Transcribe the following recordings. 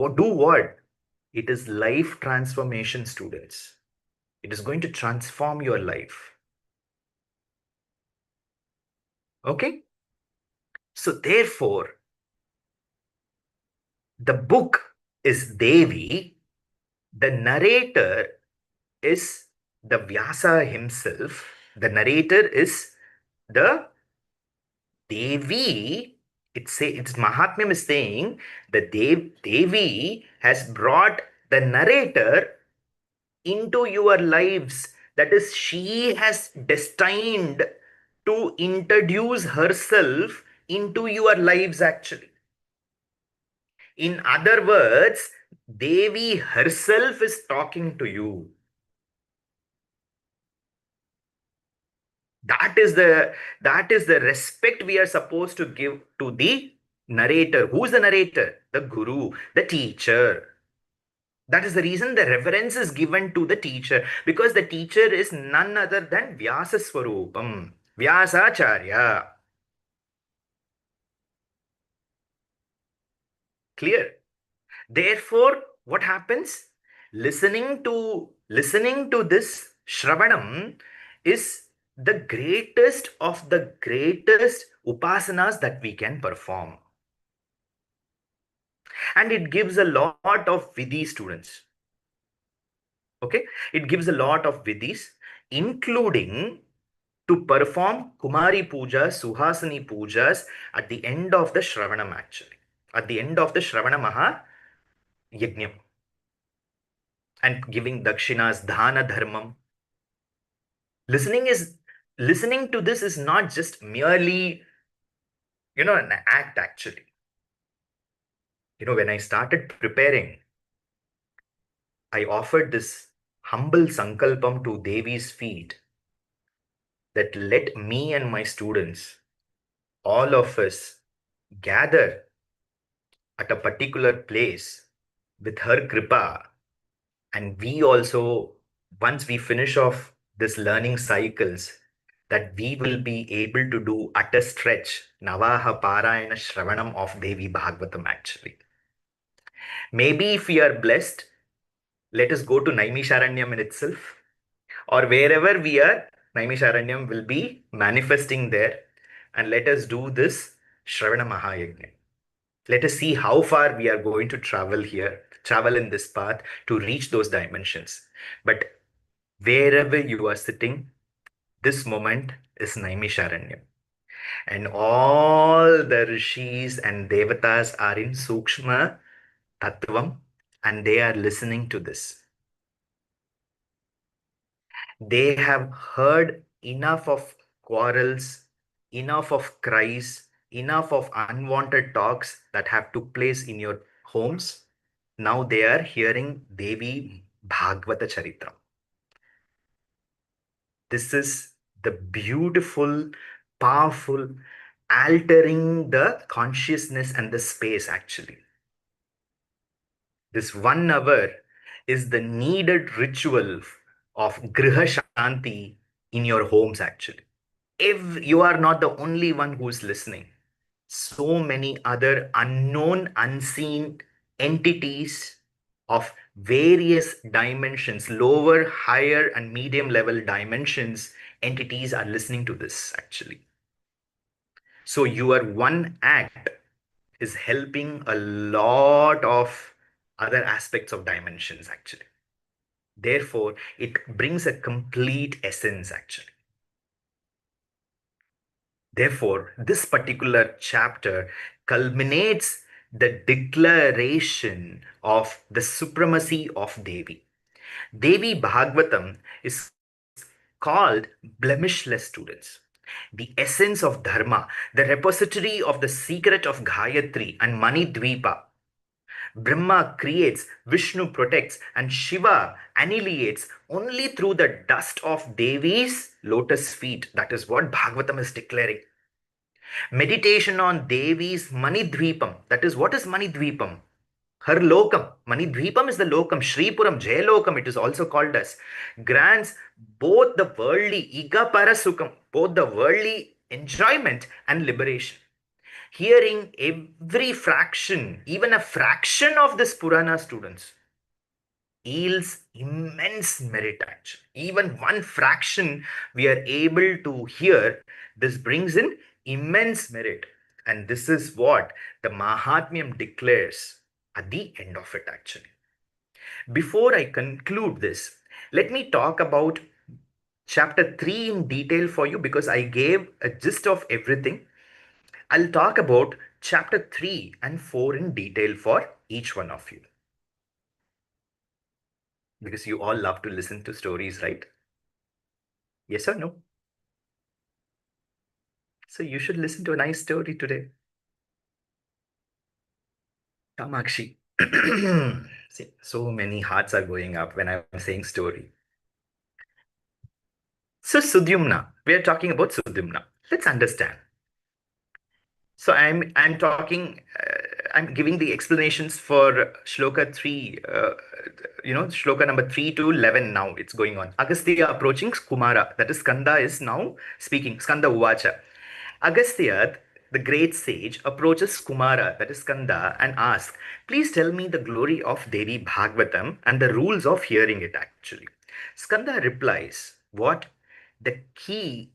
Or do what? It is life transformation, students. It is going to transform your life. Okay? So therefore, the book is Devī. The narrator is the Vyasa himself. The narrator is the Devī. It's Māhātmyam is saying that Devī has brought the narrator into your lives. That is, she has destined to introduce herself into your lives actually. In other words, Devi herself is talking to you. That is the respect we are supposed to give to the narrator. Who's the narrator? The guru, the teacher. That is the reason the reverence is given to the teacher, because the teacher is none other than Vyasa Swarupam, Vyasacharya. Clear? Therefore, what happens? Listening to this Śravaṇam is the greatest of the greatest upasanas that we can perform. And it gives a lot of vidhi, students. Okay? It gives a lot of vidhis, including to perform Kumari Puja, Suhasini Pujas at the end of the Śravaṇam actually. At the end of the Śravana Maha Yajnam. And giving dakshinas, dhana dharmam. Listening to this is not just merely, an act actually. When I started preparing, I offered this humble sankalpam to Devi's feet that let me and my students, all of us, gather at a particular place with her kripa, and we also, once we finish off this learning cycles, that we will be able to do at a stretch Navaha Parayana Shravanam of Devī Bhāgavatam actually. Maybe if we are blessed, let us go to Naimisharanyam in itself, or wherever we are, Naimisharanyam will be manifesting there, and let us do this Shravana Mahayajna. Let us see how far we are going to travel in this path to reach those dimensions. But wherever you are sitting, this moment is Naimisharanyam. And all the rishis and devatas are in Sukshma Tattvam, and they are listening to this. They have heard enough of quarrels, enough of cries, enough of unwanted talks that have took place in your homes. Now they are hearing Devī Bhāgavata Charitram. This is the beautiful, powerful, altering the consciousness and the space actually. This 1 hour is the needed ritual of Griha Shanti in your homes actually. If you are not the only one who is listening, so many other unknown, unseen entities of various dimensions, lower, higher, and medium level dimensions, entities are listening to this actually. So your one act is helping a lot of other aspects of dimensions actually. Therefore, it brings a complete essence actually. Therefore, this particular chapter culminates the declaration of the supremacy of Devi. Devī Bhāgavatam is called blemishless, students. The essence of Dharma, the repository of the secret of Gayatri and Mani Dvipa. Brahma creates, Vishnu protects, and Shiva annihilates only through the dust of Devi's lotus feet. That is what Bhagavatam is declaring. Meditation on Devi's Mani Dvipam. That is, what is Mani Dvipam? Her lokam. Mani Dvipam is the lokam. Shripuram, Jayalokam, it is also called as. Grants both the worldly, Iga Parasukam, both the worldly enjoyment and liberation. Hearing every fraction, even a fraction of this Purana, students, yields immense merit actually. Even one fraction we are able to hear, this brings in immense merit. And this is what the Māhātmyam declares at the end of it actually. Before I conclude this, let me talk about chapter 3 in detail for you because I gave a gist of everything. I'll talk about chapter 3 and 4 in detail for each one of you. Because you all love to listen to stories, right? Yes or no? So you should listen to a nice story today. Kamakshi. See, so many hearts are going up when I'm saying story. So Sudyumna, we are talking about Sudyumna. Let's understand. So I'm talking, I'm giving the explanations for Shloka 3, Shloka number 3 to 11 now. It's going on. Agastya approaching Kumara, that is Skanda is now speaking. Skanda Uvacha. Agastya, the great sage, approaches Kumara, that is Skanda, and asks, please tell me the glory of Devi Bhagavatam and the rules of hearing it actually. Skanda replies, what? The key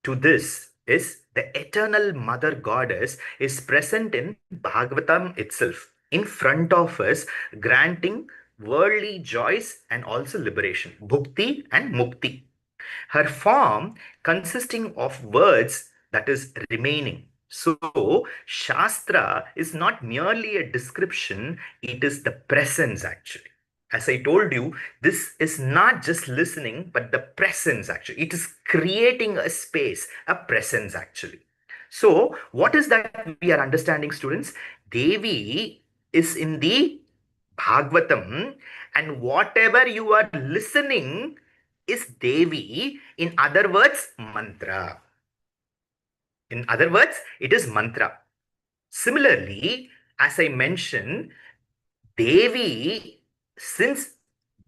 to this is the eternal mother goddess is present in Bhagavatam itself, in front of us, granting worldly joys and also liberation, bhukti and mukti. Her form consisting of words, that is remaining. So, Shastra is not merely a description, it is the presence actually. As I told you, this is not just listening, but the presence actually. It is creating a space, a presence actually. So, what is that we are understanding, students? Devi is in the Bhagavatam, and whatever you are listening is Devi. In other words, mantra. In other words, it is mantra. Similarly, as I mentioned, Devi, since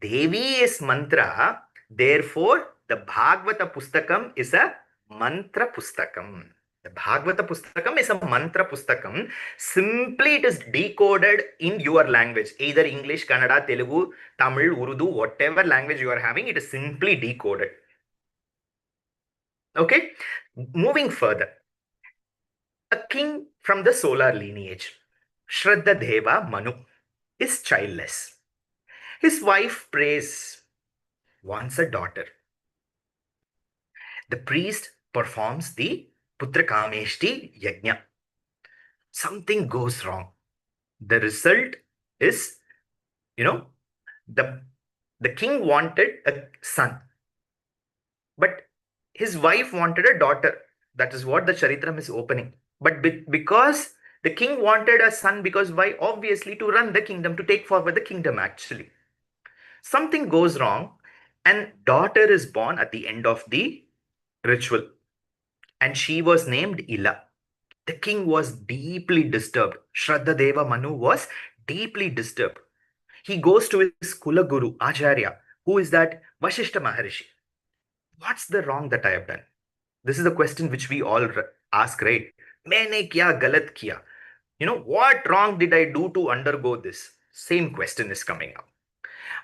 Devi is mantra, therefore the Bhagavata Pustakam is a mantra Pustakam. The Bhagavata Pustakam is a mantra Pustakam. Simply it is decoded in your language, either English, Kannada, Telugu, Tamil, Urdu, whatever language you are having, it is simply decoded. Okay, moving further. A king from the solar lineage, Shraddha Deva Manu, is childless. His wife prays, wants a daughter. The priest performs the Putrakameshti Yajna. Something goes wrong. The result is, you know, the, the king wanted a son, but his wife wanted a daughter. That is what the Charitram is opening. But because the king wanted a son, because why? Obviously, to run the kingdom, to take forward the kingdom actually. Something goes wrong, and daughter is born at the end of the ritual, and she was named Ila. The king was deeply disturbed. Shraddha Deva Manu was deeply disturbed. He goes to his Kula Guru, Acharya. Who is that? Vashishta Maharishi. What's the wrong that I have done? This is the question which we all ask, right? Maine kya galat kiya? What wrong did I do to undergo this? Same question is coming up.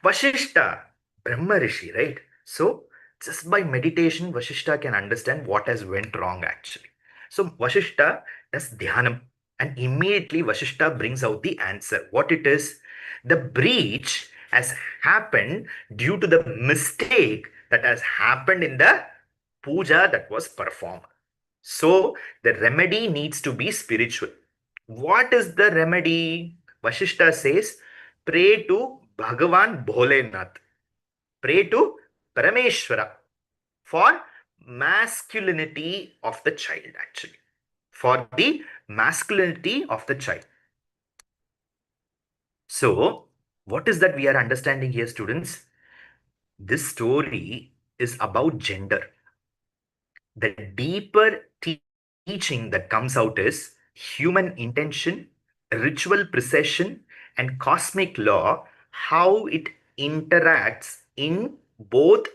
Vashishta, Brahma Rishi, right? So, just by meditation, Vashishta can understand what has went wrong actually. So, Vashishta does dhyanam, and immediately Vashishta brings out the answer. What it is? The breach has happened due to the mistake that has happened in the puja that was performed. So, the remedy needs to be spiritual. What is the remedy? Vashishta says, pray to Bhagavan Bholenath. Pray to Parameshwara for masculinity of the child, actually. For the masculinity of the child. So, what is that we are understanding here, students? This story is about gender. The deeper teaching that comes out is human intention, ritual precision, and cosmic law, how it interacts in both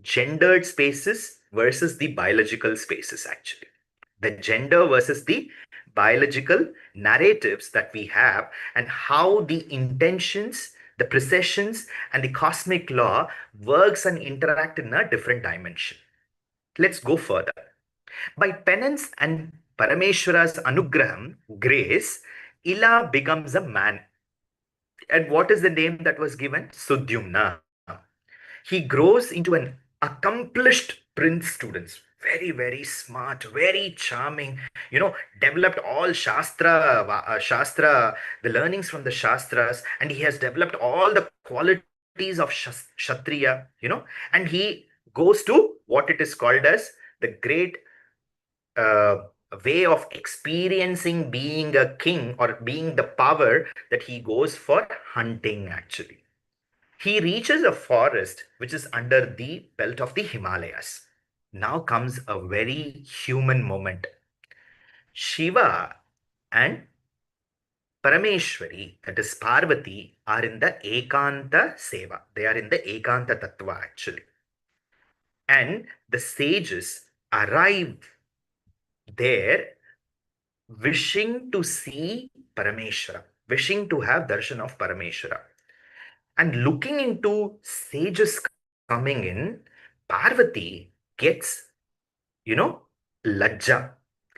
gendered spaces versus the biological spaces, actually. The gender versus the biological narratives that we have, and how the intentions, the precessions, and the cosmic law works and interact in a different dimension. Let's go further. By penance and Parameshwara's anugraham, grace, Ila becomes a man. And what is the name that was given? Sudyumna. He grows into an accomplished prince, students. Very, very smart, very charming, developed all Shastra, the learnings from the Shastras, and he has developed all the qualities of Kshatriya, and he goes to what it is called as the great uh, way of experiencing being a king or being the power, that he goes for hunting actually. He reaches a forest which is under the belt of the Himalayas. Now comes a very human moment. Shiva and Parameshwari, that is Parvati, are in the Ekanta Seva. They are in the Ekanta Tattva actually. And the sages arrive there wishing to see Parameshwara, wishing to have darshan of Parameshwara. And looking into sages coming in, Parvati gets, you know, lajja.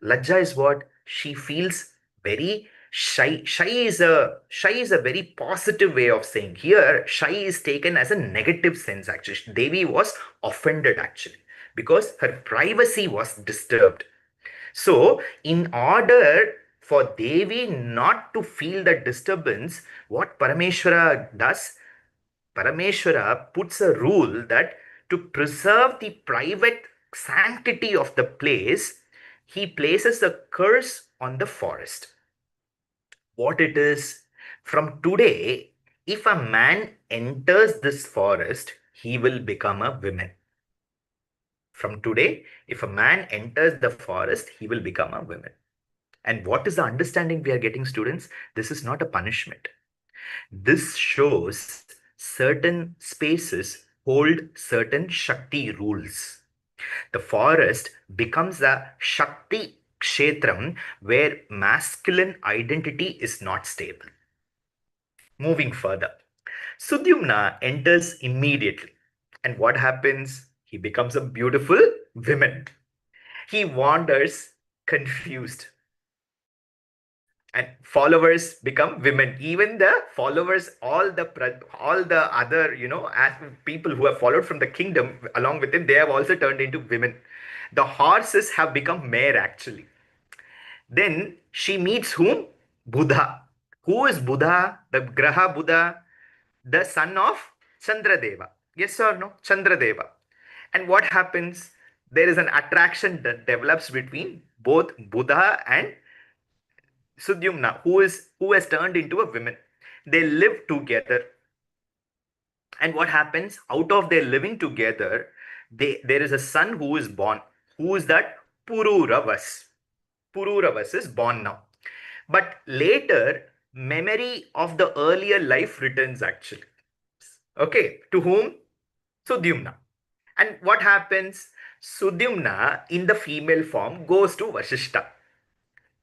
Lajja is what? She feels very shy. Shy is a very positive way of saying. Here, shy is taken as a negative sense actually. Devi was offended actually, because her privacy was disturbed. So, in order for Devi not to feel that disturbance, what Parameshwara does? Parameshwara puts a rule that to preserve the private sanctity of the place, he places a curse on the forest. What it is? From today, if a man enters this forest, he will become a woman. From today, if a man enters the forest, he will become a woman. And what is the understanding we are getting, students? This is not a punishment. This shows certain spaces hold certain Shakti rules. The forest becomes a Shakti Kshetram where masculine identity is not stable. Moving further, Sudyumna enters immediately. And what happens? He becomes a beautiful woman. He wanders confused, and followers become women. Even the followers, all the other, people who have followed from the kingdom along with him, they have also turned into women. The horses have become mare actually. Then she meets whom? Buddha. Who is Buddha? The Graha Buddha, the son of Chandradeva. Yes or no? Chandradeva. And what happens? There is an attraction that develops between both Buddha and Sudyumna, who has turned into a woman. They live together. And what happens? Out of their living together, there is a son who is born. Who is that? Pururavas. Pururavas is born now. But later, memory of the earlier life returns actually. Okay, to whom? Sudyumna. And what happens? Sudyumna in the female form goes to Vashishta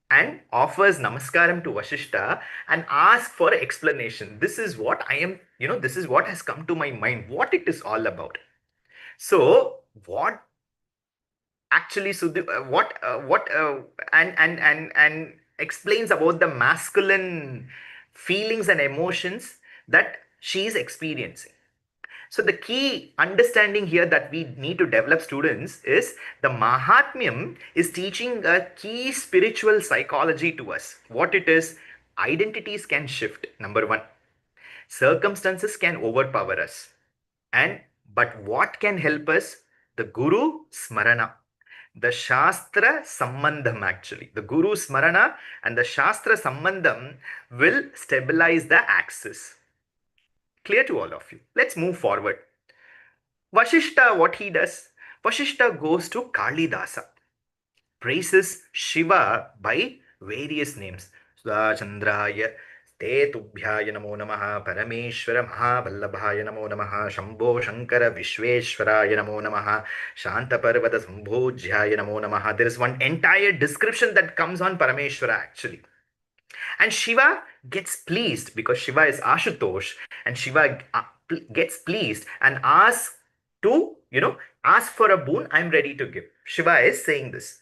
and offers namaskaram to Vashishta and asks for explanation. This is what I am, this is what has come to my mind, what it is all about. So, what actually and explains about the masculine feelings and emotions that she is experiencing. So the key understanding here that we need to develop, students, is the Māhātmyam is teaching a key spiritual psychology to us. What it is? Identities can shift, number one. Circumstances can overpower us. But what can help us? The Guru Smarana. The Shastra Sambandham actually. The Guru Smarana and the Shastra Sambandham will stabilize the axis. Clear to all of you. Let's move forward. Vashishta, what he does? Vashishta goes to Kalidasa, praises Shiva by various names. Sudha Chandraya, Te tubhyaya namo namaha, Parameshwara Mahavallabhaya namo namaha, Shambho Shankara Vishweshwaraya namo namaha, Shanta Parvata Sambhojyaya namo namaha. There is one entire description that comes on Parameshwara actually. And Shiva gets pleased because Shiva is Ashutosh, and Shiva gets pleased and asks to, ask for a boon, I'm ready to give. Shiva is saying this.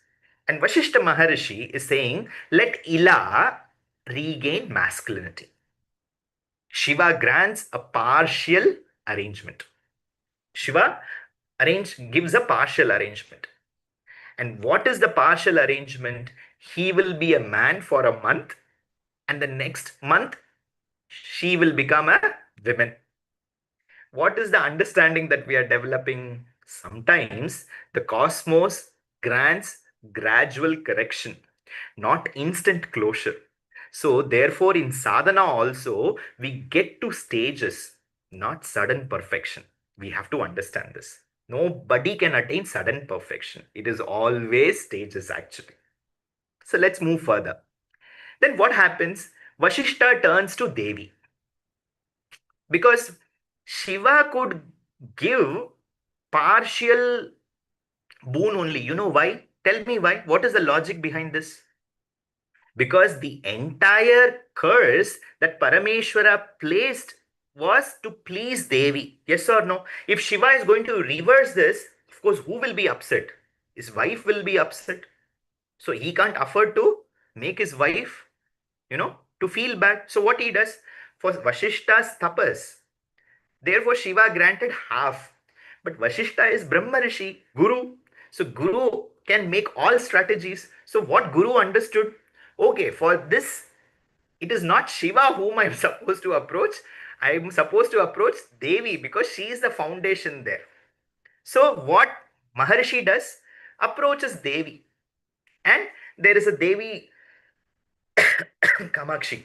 And Vashishta Maharishi is saying, let Ila regain masculinity. Shiva grants a partial arrangement. Shiva gives a partial arrangement. And what is the partial arrangement? He will be a man for a month, and the next month she will become a woman. What is the understanding that we are developing? Sometimes the cosmos grants gradual correction, not instant closure. So, therefore, in sadhana also, we get to stages, not sudden perfection. We have to understand this. Nobody can attain sudden perfection. It is always stages, actually. So, let's move further. Then, what happens? Vashishta turns to Devi because Shiva could give partial boon only. You know why? Tell me why. What is the logic behind this? Because the entire curse that Parameshwara placed was to please Devi. Yes or no? If Shiva is going to reverse this, of course, who will be upset? His wife will be upset. So he can't afford to make his wife, to feel bad. So what he does for Vashishta's tapas, therefore Shiva granted half. But Vashishta is Brahma Rishi, Guru. So Guru can make all strategies. So what Guru understood? Okay, for this, it is not Shiva whom I am supposed to approach. I am supposed to approach Devi because she is the foundation there. So what Maharishi does? Approaches Devi. And there is a Devi Kamakshi.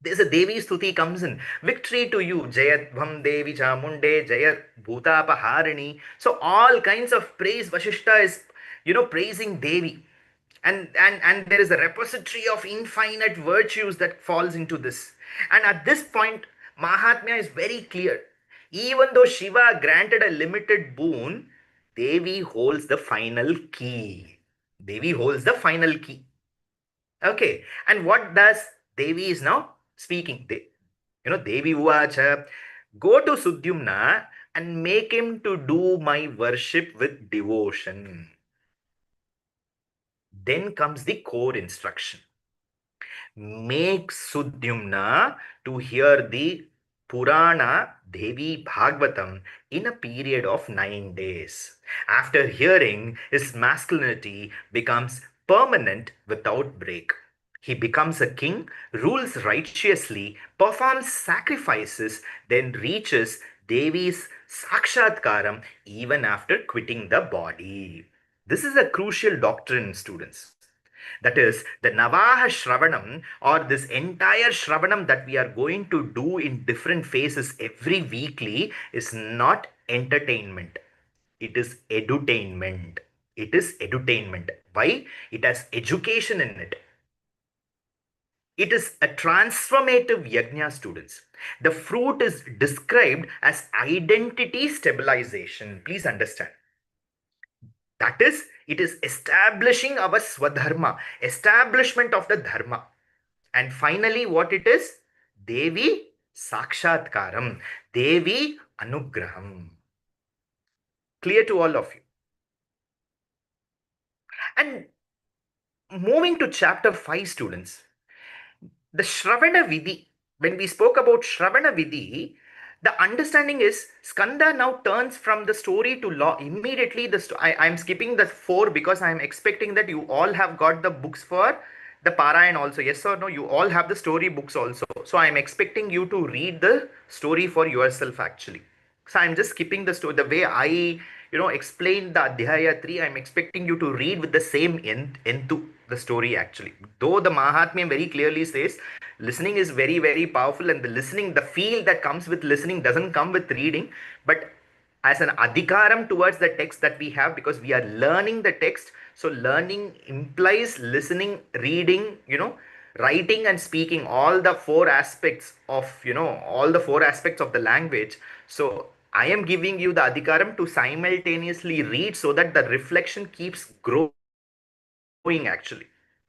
There's a Devi Stuti comes in. Victory to you, Jayat Bham Devi Chamunde, Jayat Bhutapaharini. So all kinds of praise. Vashishta is, praising Devi. And there is a repository of infinite virtues that falls into this. And at this point, Māhātmya is very clear. Even though Shiva granted a limited boon, Devi holds the final key. Devi holds the final key. Okay. And what does Devi is now speaking? Devi Uvacha, go to Sudyumna and make him to do my worship with devotion. Then comes the core instruction. Make Sudyumna to hear the Purana Devī Bhāgavatam in a period of 9 days. After hearing, his masculinity becomes permanent without break. He becomes a king, rules righteously, performs sacrifices, then reaches Devi's Sakshatkaram even after quitting the body. This is a crucial doctrine, students. That is, the Navaha Śravaṇam, or this entire Śravaṇam that we are going to do in different phases every weekly, is not entertainment. It is edutainment. It is edutainment. Why? It has education in it. It is a transformative yajna, students. The fruit is described as identity stabilization. Please understand. That is, it is establishing our swadharma, establishment of the dharma. And finally, what it is? Devi Sakshatkaram, Devi Anugraham. Clear to all of you. And moving to chapter 5, students, the Śravana Vidhi, when we spoke about Śravana Vidhi, the understanding is Skanda now turns from the story to law. Immediately, I'm skipping the 4 because I'm expecting that you all have got the books for the Parayan also. Yes or no? You all have the story books also. So I'm expecting you to read the story for yourself actually. So I'm just skipping the story. The way I, explained the Adhyaya 3, I'm expecting you to read with the same into the story actually. Though the Māhātmyam very clearly says, listening is very, very powerful, and the feel that comes with listening doesn't come with reading, but as an adhikaram towards the text that we have, because we are learning the text. So learning implies listening, reading, writing and speaking, all the four aspects of, all the four aspects of the language. So I am giving you the adhikaram to simultaneously read so that the reflection keeps growing actually.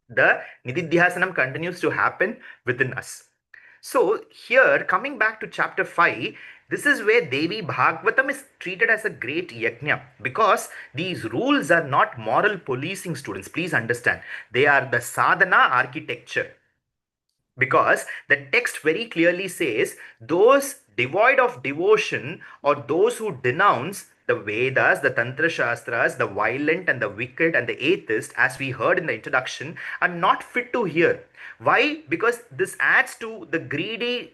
The nididhyasanam continues to happen within us. So here, coming back to chapter 5, this is where Devi Bhagavatam is treated as a great yajna, because these rules are not moral policing, students. Please understand. They are the sadhana architecture, because the text very clearly says those devoid of devotion, or those who denounce the Vedas, the Tantra Shastras, the violent and the wicked and the atheist, as we heard in the introduction, are not fit to hear. Why? Because this adds to the greedy,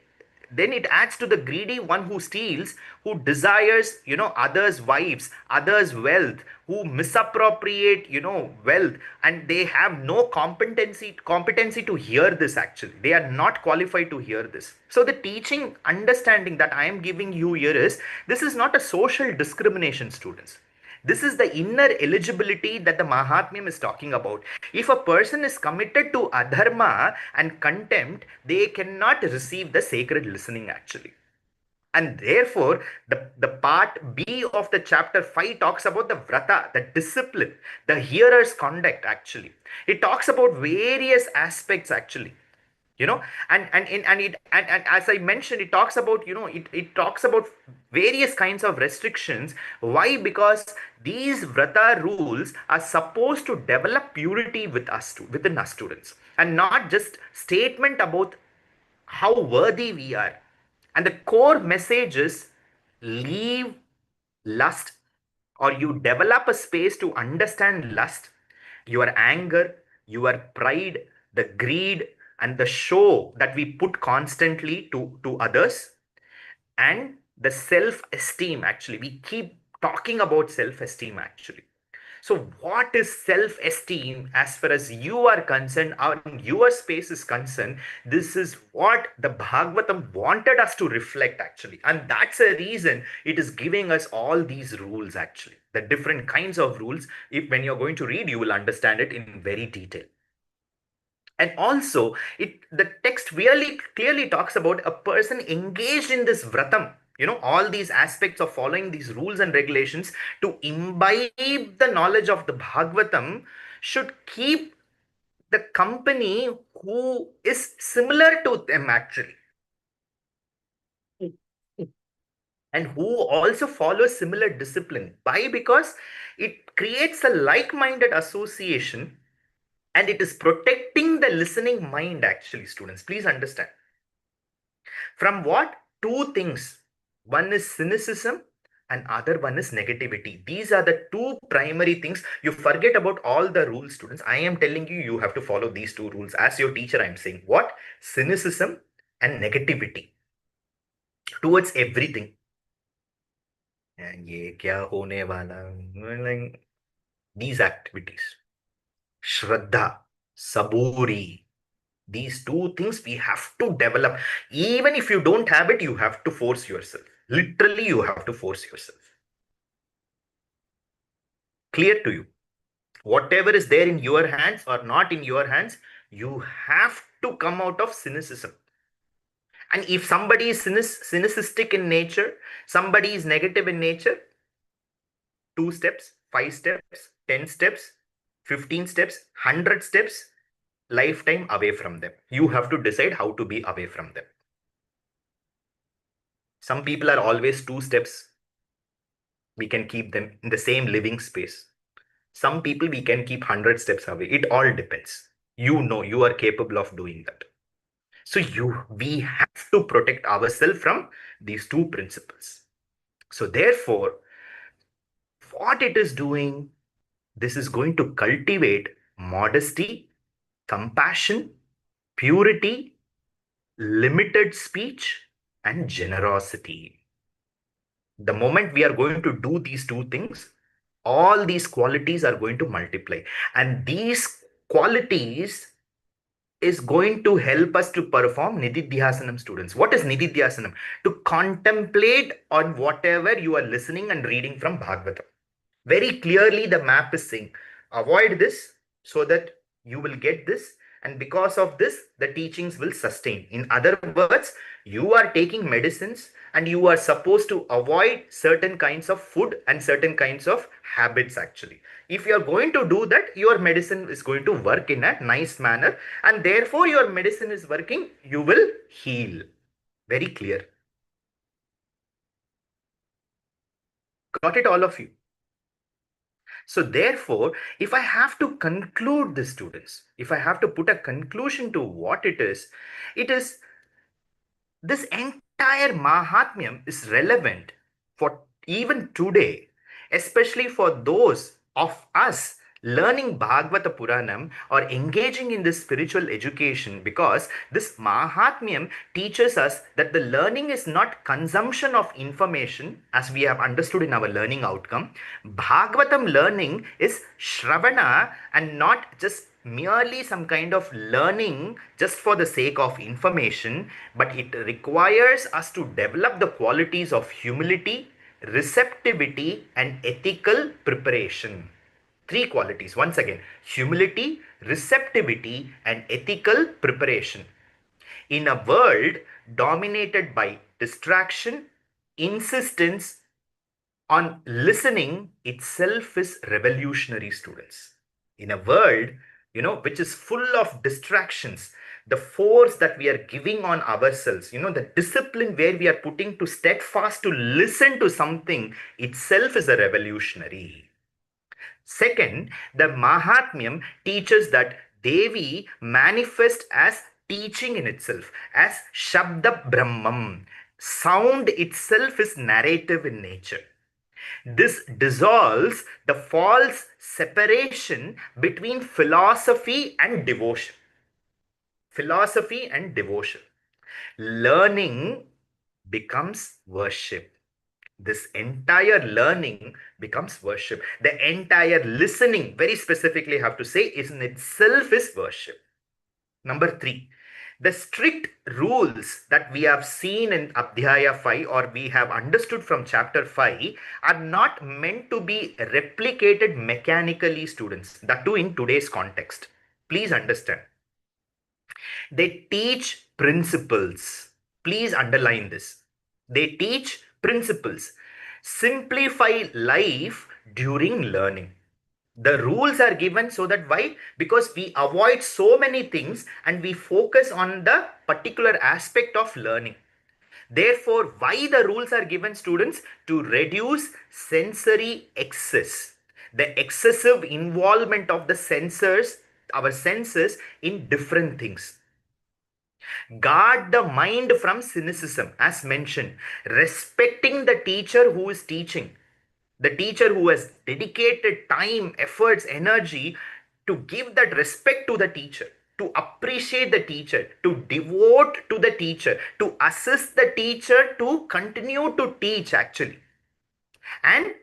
then it adds to the greedy one who steals, who desires, others' wives, others' wealth, who misappropriate, wealth, and they have no competency to hear this actually. They are not qualified to hear this. So the teaching understanding that I am giving you here is, this is not a social discrimination, students. This is the inner eligibility that the Māhātmyam is talking about. If a person is committed to adharma and contempt, they cannot receive the sacred listening actually. And therefore, the part B of the chapter 5 talks about the vrata, the discipline, the hearer's conduct actually. It talks about various aspects actually, and as I mentioned, it talks about, it talks about various kinds of restrictions. Why? Because these vrata rules are supposed to develop purity within us, students, and not just statement about how worthy we are. And the core message is, leave lust, or you develop a space to understand lust, your anger, your pride, the greed, and the show that we put constantly to others, and the self esteem. Actually, we keep talking about self esteem actually. So what is self esteem as far as you are concerned, or your space is concerned? This is what the Bhagavatam wanted us to reflect actually, and that's a reason it is giving us all these rules actually, the different kinds of rules. If when you're going to read, you will understand it in very detail. And also, the text really clearly talks about a person engaged in this vratam, all these aspects of following these rules and regulations to imbibe the knowledge of the Bhagavatam, should keep the company who is similar to them actually, and who also follows similar discipline. Why? Because it creates a like-minded association, and it is protecting the listening mind actually, students. Please understand. From what? Two things. One is cynicism and other one is negativity. These are the two primary things. You forget about all the rules, students. I am telling you, you have to follow these two rules. As your teacher, I am saying what? Cynicism and negativity towards everything. ये क्या होने वाला? These activities. Shraddha, saburi, these two things we have to develop. Even if you don't have it, you have to force yourself. Literally, you have to force yourself. Clear to you? Whatever is there in your hands or not in your hands, you have to come out of cynicism. And if somebody is cynicistic in nature, somebody is negative in nature, 2 steps, 5 steps, 10 steps, 15 steps, 100 steps, lifetime away from them. You have to decide how to be away from them. Some people are always 2 steps. We can keep them in the same living space. Some people we can keep 100 steps away. It all depends. You are capable of doing that. So we have to protect ourselves from these two principles. So therefore, what it is doing, this is going to cultivate modesty, compassion, purity, limited speech, and generosity. The moment we are going to do these two things, all these qualities are going to multiply. And these qualities is going to help us to perform nididhyasanam, students. What is nididhyasanam? To contemplate on whatever you are listening and reading from Bhagavatam. Very clearly, the map is saying, avoid this so that you will get this, and because of this, the teachings will sustain. In other words, you are taking medicines and you are supposed to avoid certain kinds of food and certain kinds of habits actually. If you are going to do that, your medicine is going to work in a nice manner, and therefore your medicine is working, you will heal. Very clear. Got it, all of you? So therefore, if I have to conclude this, students, if I have to put a conclusion to what it is this entire Mahatmyam is relevant for even today, especially for those of us learning Bhagavata Puranam or engaging in this spiritual education, because this Mahatmyam teaches us that the learning is not consumption of information as we have understood in our learning outcome. Bhagavatam learning is Shravana and not just merely some kind of learning just for the sake of information, but it requires us to develop the qualities of humility, receptivity, and ethical preparation. Three qualities. Once again, humility, receptivity, and ethical preparation. In a world dominated by distraction, insistence on listening itself is revolutionary, students. In a world, which is full of distractions, the force that we are giving on ourselves, the discipline where we are putting to steadfast to listen to something itself is a revolutionary. Second, the Māhātmyam teaches that Devī manifests as teaching in itself, as Shabda Brahmam. Sound itself is narrative in nature. This dissolves the false separation between philosophy and devotion. Philosophy and devotion. Learning becomes worship. This entire learning becomes worship. The entire listening, very specifically have to say, is in itself is worship. Number 3, the strict rules that we have seen in Adhyaya 5 or we have understood from chapter 5 are not meant to be replicated mechanically, students. That too in today's context. Please understand. They teach principles. Please underline this. They teach principles. Simplify life during learning. The rules are given so that why? Because we avoid so many things and we focus on the particular aspect of learning. Therefore, why the rules are given, students? To reduce sensory excess. The excessive involvement of the sensors, our senses, in different things. Guard the mind from cynicism, as mentioned. Respecting the teacher who is teaching. The teacher who has dedicated time, efforts, energy to give that respect to the teacher, to appreciate the teacher, to devote to the teacher, to assist the teacher to continue to teach actually. And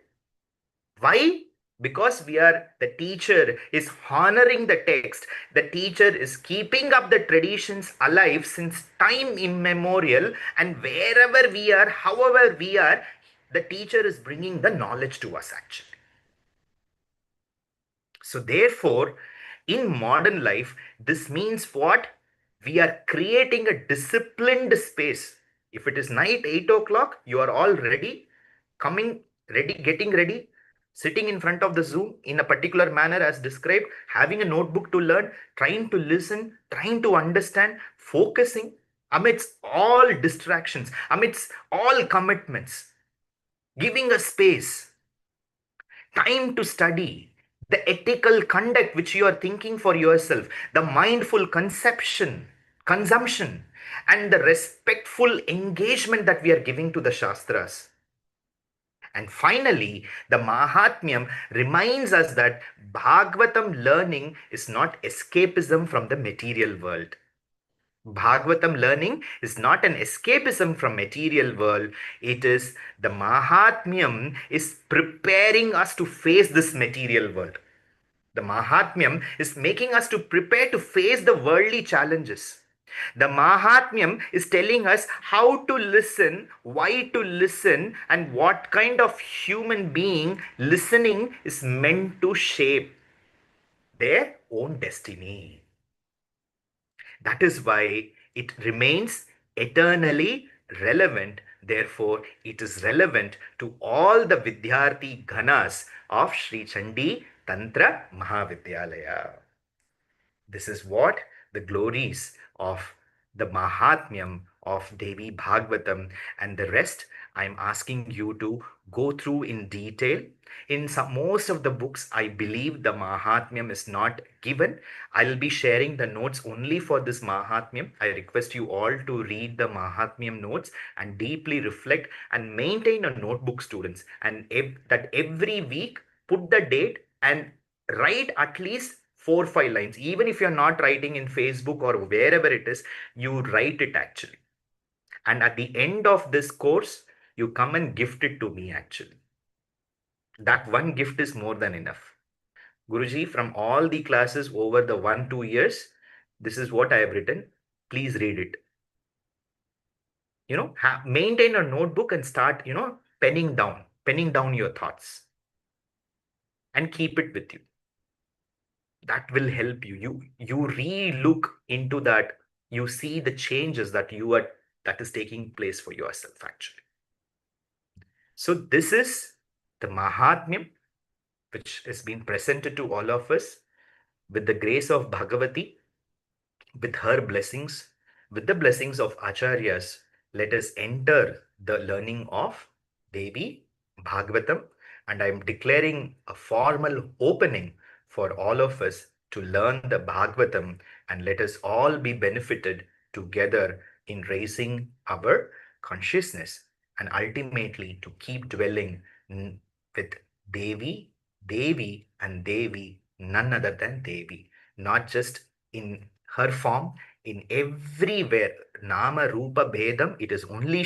why? Because the teacher is honoring the text. The teacher is keeping up the traditions alive since time immemorial, and wherever we are, however we are, the teacher is bringing the knowledge to us actually. So therefore, in modern life, this means what? We are creating a disciplined space. If it is night 8 o'clock, you are all ready, coming ready, getting ready, sitting in front of the Zoom in a particular manner as described, having a notebook to learn, trying to listen, trying to understand, focusing amidst all distractions, amidst all commitments, giving a space, time to study, the ethical conduct which you are thinking for yourself, the mindful consumption, and the respectful engagement that we are giving to the Shastras. And finally, the Māhātmyam reminds us that Bhagavatam learning is not escapism from the material world. Bhagavatam learning is not an escapism from material world. It is the Māhātmyam is preparing us to face this material world. The Māhātmyam is making us to prepare to face the worldly challenges. The Māhātmyam is telling us how to listen, why to listen, and what kind of human being listening is meant to shape their own destiny. That is why it remains eternally relevant. Therefore, it is relevant to all the Vidyarthi Ghanas of Sri Chandi Tantra Mahavidyalaya. This is what the glories of the Māhātmyam of Devī Bhāgavatam, and the rest I'm asking you to go through in detail. In most of the books, I believe the Māhātmyam is not given. I'll be sharing the notes only for this Māhātmyam. I request you all to read the Māhātmyam notes and deeply reflect and maintain a notebook, students. And that every week, put the date and write at least 4 5 lines. Even if you're not writing in Facebook or wherever it is, you write it actually. And at the end of this course, you come and gift it to me actually. That one gift is more than enough. Guruji, from all the classes over the 1 2 years, this is what I have written. Please read it. Maintain a notebook and start, penning down your thoughts and keep it with you. That will help you re-look into that. You see the changes that is taking place for yourself actually. So this is the Māhātmyam, which has been presented to all of us with the grace of Bhagavati, with her blessings, with the blessings of Acharyas. Let us enter the learning of Devī Bhāgavatam, and I am declaring a formal opening for all of us to learn the Bhagavatam, and let us all be benefited together in raising our consciousness and ultimately to keep dwelling with Devi, Devi, and Devi, none other than Devi, not just in her form, in everywhere. Nama Rupa Bhedam, it is only